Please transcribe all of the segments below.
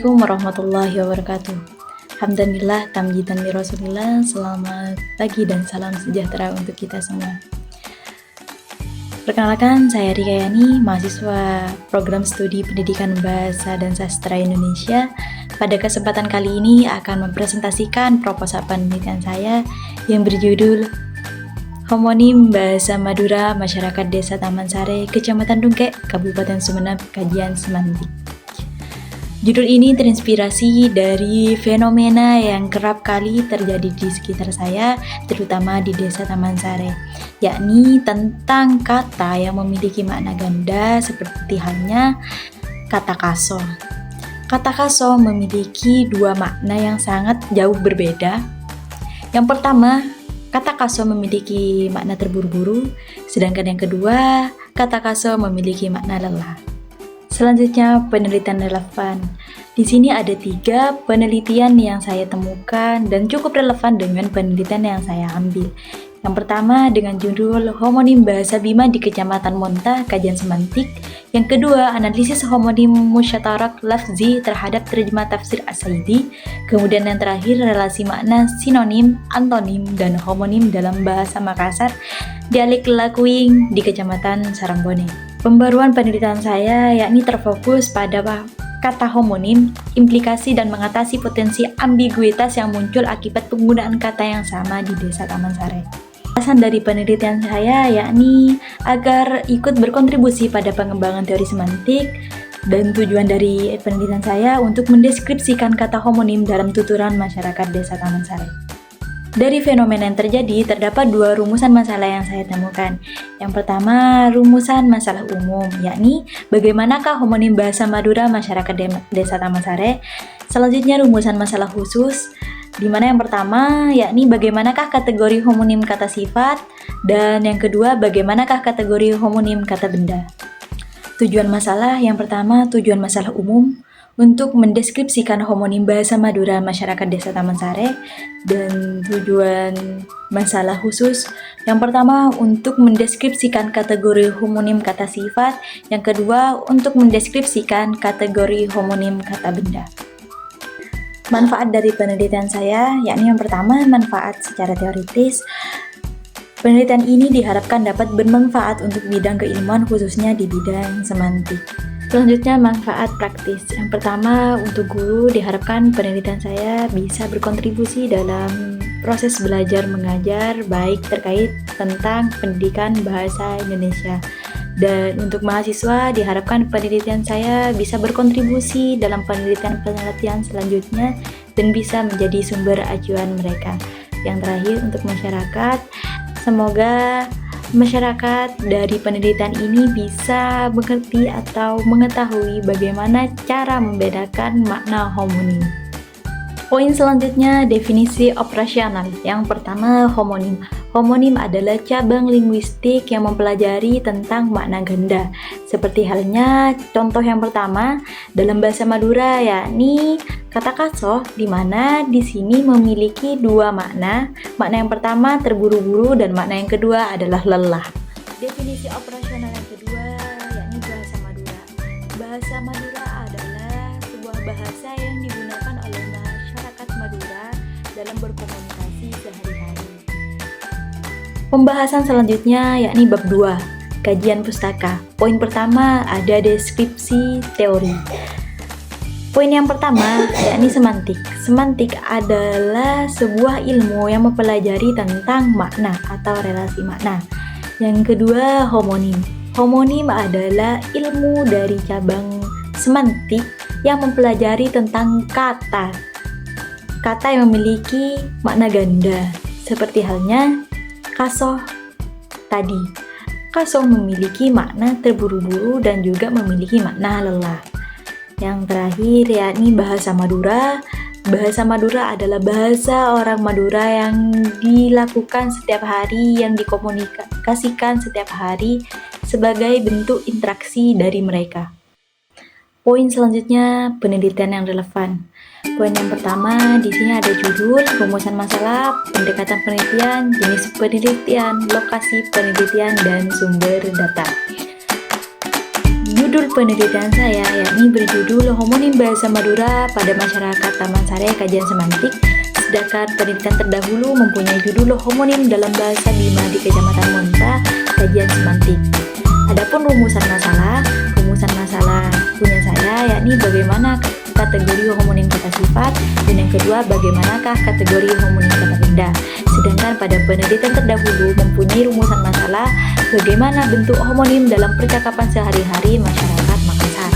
Assalamualaikum warahmatullahi wabarakatuh. Alhamdulillah, tamjidan li Rasulillah. Selamat pagi dan salam sejahtera untuk kita semua. Perkenalkan, saya Rika Yani, mahasiswa program studi Pendidikan Bahasa dan Sastra Indonesia. Pada kesempatan kali ini akan mempresentasikan proposal penelitian saya yang berjudul Homonim Bahasa Madura Masyarakat Desa Taman Sare, Kecamatan Dungkek, Kabupaten Sumeneb, Kajian Semantik. Judul ini terinspirasi dari fenomena yang kerap kali terjadi di sekitar saya, terutama di Desa Taman Sare, yakni tentang kata yang memiliki makna ganda seperti halnya kata kaso. Kata kaso memiliki dua makna yang sangat jauh berbeda. Yang pertama, kata kaso memiliki makna terburu-buru, sedangkan yang kedua, kata kaso memiliki makna lelah. Selanjutnya, penelitian relevan. Di sini ada 3 penelitian yang saya temukan dan cukup relevan dengan penelitian yang saya ambil. Yang pertama dengan judul Homonim Bahasa Bima di Kecamatan Monta, Kajian Semantik. Yang kedua, analisis homonim musyatarak lafzi terhadap terjemah tafsir As-Saidi. Kemudian yang terakhir, relasi makna sinonim, antonim, dan homonim dalam bahasa Makassar, dialek Lakuing di Kecamatan Sarangbone. Pembaruan penelitian saya yakni terfokus pada kata homonim, implikasi dan mengatasi potensi ambiguitas yang muncul akibat penggunaan kata yang sama di Desa Taman Sare. Alasan dari penelitian saya yakni agar ikut berkontribusi pada pengembangan teori semantik, dan tujuan dari penelitian saya untuk mendeskripsikan kata homonim dalam tuturan masyarakat Desa Taman Sare. Dari fenomena yang terjadi, terdapat 2 rumusan masalah yang saya temukan. Yang pertama, rumusan masalah umum, yakni bagaimanakah homonim bahasa Madura masyarakat Desa Taman Sare. Selanjutnya, rumusan masalah khusus, di mana yang pertama, yakni bagaimanakah kategori homonim kata sifat, dan yang kedua, bagaimanakah kategori homonim kata benda. Tujuan masalah, yang pertama, tujuan masalah umum, untuk mendeskripsikan homonim bahasa Madura masyarakat Desa Taman Sare, dan tujuan masalah khusus yang pertama untuk mendeskripsikan kategori homonim kata sifat, yang kedua untuk mendeskripsikan kategori homonim kata benda. Manfaat dari penelitian saya yakni yang pertama, manfaat secara teoritis. Penelitian ini diharapkan dapat bermanfaat untuk bidang keilmuan khususnya di bidang semantik. Selanjutnya, manfaat praktis. Yang pertama, untuk guru diharapkan penelitian saya bisa berkontribusi dalam proses belajar mengajar baik terkait tentang pendidikan bahasa Indonesia. Dan untuk mahasiswa diharapkan penelitian saya bisa berkontribusi dalam penelitian selanjutnya dan bisa menjadi sumber acuan mereka. Yang terakhir, untuk masyarakat, semoga masyarakat dari penelitian ini bisa mengerti atau mengetahui bagaimana cara membedakan makna homonim. Poin selanjutnya, definisi operasional. Yang pertama, homonim. Homonim adalah cabang linguistik yang mempelajari tentang makna ganda. Seperti halnya contoh yang pertama dalam bahasa Madura, yakni kata kaso, di mana di sini memiliki 2 makna. Makna yang pertama terburu-buru dan makna yang kedua adalah lelah. Definisi operasional yang kedua yakni bahasa Madura. Bahasa Madura adalah sebuah bahasa yang digunakan oleh masyarakat Madura dalam berkomunikasi sehari-hari. Pembahasan selanjutnya yakni bab 2, kajian pustaka. Poin pertama ada deskripsi teori. Poin yang pertama yakni semantik. Semantik adalah sebuah ilmu yang mempelajari tentang makna atau relasi makna. Yang kedua, homonim. Homonim adalah ilmu dari cabang semantik yang mempelajari tentang kata yang memiliki makna ganda, seperti halnya kaso tadi. Kaso memiliki makna terburu-buru dan juga memiliki makna lelah. Yang terakhir yakni bahasa Madura. Bahasa Madura adalah bahasa orang Madura yang dilakukan setiap hari, yang dikomunikasikan setiap hari sebagai bentuk interaksi dari mereka. Poin selanjutnya, penelitian yang relevan. Poin yang pertama, di sini ada judul, rumusan masalah, pendekatan penelitian, jenis penelitian, lokasi penelitian, dan sumber data. Judul Judul penelitian saya yakni berjudul Homonim Bahasa Madura pada Masyarakat Taman Sare Kajian Semantik. Sedangkan penelitian terdahulu mempunyai judul Homonim dalam Bahasa Bima di Kecamatan Monta Kajian Semantik. Adapun rumusan masalah punya saya yakni bagaimana kategori homonim kata sifat, dan yang kedua bagaimanakah kategori homonim kata benda. Sedangkan pada penelitian terdahulu mempunyai rumusan masalah bagaimana bentuk homonim dalam percakapan sehari-hari masyarakat Makassar.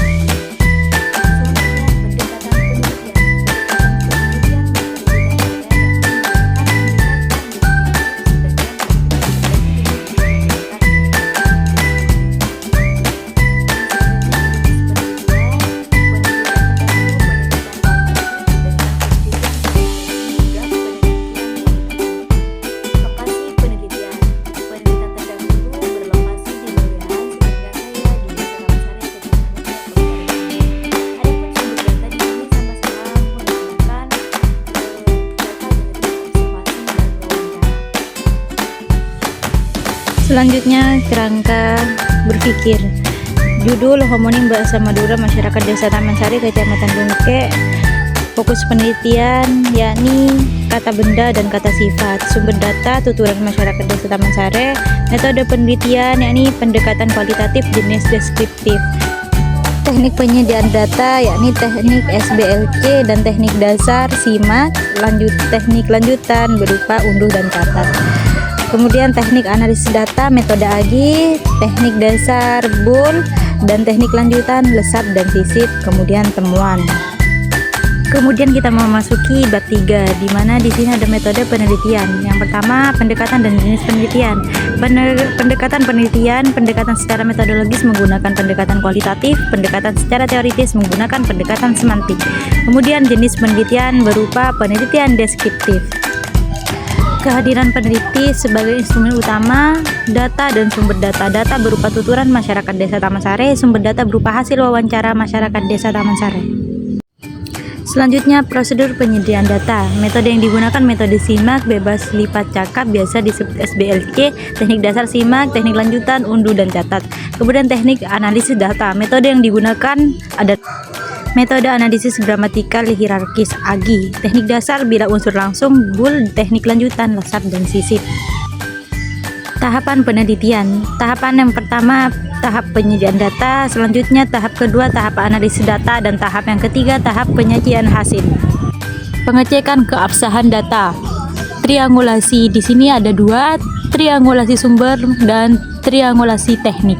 Selanjutnya, kerangka berpikir. Judul Homonim Bahasa Madura Masyarakat Desa Taman Sari Kecamatan Dungke. Fokus penelitian yakni kata benda dan kata sifat. Sumber data tuturan masyarakat Desa Taman Sari. Metode penelitian yakni pendekatan kualitatif jenis deskriptif. Teknik penyediaan data yakni teknik SBLC dan teknik dasar SIMAK. Teknik lanjutan berupa unduh dan catat. Kemudian teknik analisis data metode AGI, teknik dasar BUL, dan teknik lanjutan lesap dan sisip, kemudian temuan. Kemudian kita memasuki bab 3, di mana di sini ada metode penelitian. Yang pertama, pendekatan dan jenis penelitian. Pendekatan penelitian, pendekatan secara metodologis menggunakan pendekatan kualitatif, pendekatan secara teoritis menggunakan pendekatan semantik. Kemudian jenis penelitian berupa penelitian deskriptif. Kehadiran peneliti sebagai instrumen utama, data dan sumber data. Data berupa tuturan masyarakat Desa Taman Sare, sumber data berupa hasil wawancara masyarakat Desa Taman Sare. Selanjutnya, prosedur penyediaan data. Metode yang digunakan metode SIMAK, bebas lipat cakap, biasa disebut SBLC, teknik dasar SIMAK, teknik lanjutan unduh dan catat. Kemudian teknik analisis data. Metode yang digunakan ada metode analisis gramatikal hierarkis AGI, teknik dasar bila unsur langsung BUL, teknik lanjutan lesap dan sisip. Tahapan penelitian. Tahapan yang pertama tahap penyediaan data, selanjutnya tahap kedua tahap analisis data, dan tahap yang ketiga tahap penyajian hasil. Pengecekan keabsahan data. Triangulasi. Di sini ada dua, triangulasi sumber dan triangulasi teknik.